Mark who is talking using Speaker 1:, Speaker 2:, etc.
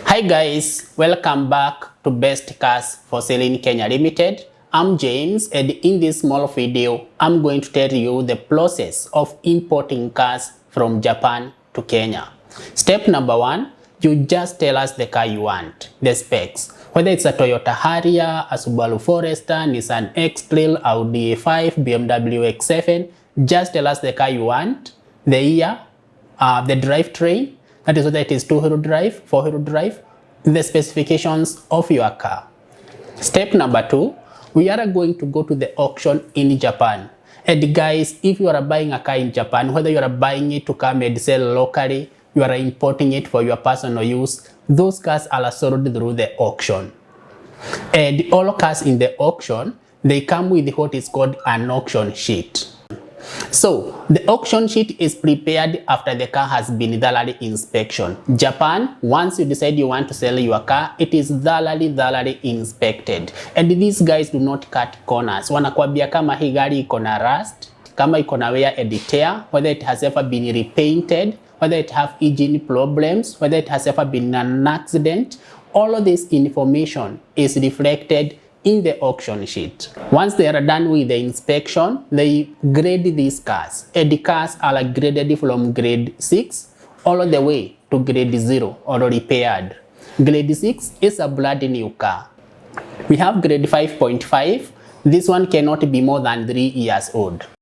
Speaker 1: Hi guys, welcome back to Best Cars for Sale in Kenya Limited. I'm James, and in this small video, I'm going to tell you the process of importing cars from Japan to Kenya. Step number 1, you just tell us the car you want, the specs. Whether it's a Toyota Harrier, a Subaru Forester, Nissan X-Trail, Audi A5, BMW X7, just tell us the car you want, the year, the drivetrain, that is whether it is 2-wheel drive, 4-wheel drive, the specifications of your car. Step number 2, we are going to go to the auction in Japan. And guys, if you are buying a car in Japan, whether you are buying it to come and sell locally, you are importing it for your personal use, those cars are sold through the auction. And all cars in the auction, they come with what is called an auction sheet. So, the auction sheet is prepared after the car has been thoroughly inspected. Japan, once you decide you want to sell your car, it is thoroughly inspected. And these guys do not cut corners. Wanakuambia kama hii gari iko na rust, kama iko na wear and tear, whether it has ever been repainted, whether it have engine problems, whether it has ever been an accident. All of this information is reflected in the auction sheet. Once they are done with the inspection, they grade these cars. And the cars are graded from grade 6 all the way to grade 0 or repaired. Grade 6 is a brand new car. We have grade 5.5. This one cannot be more than 3 years old.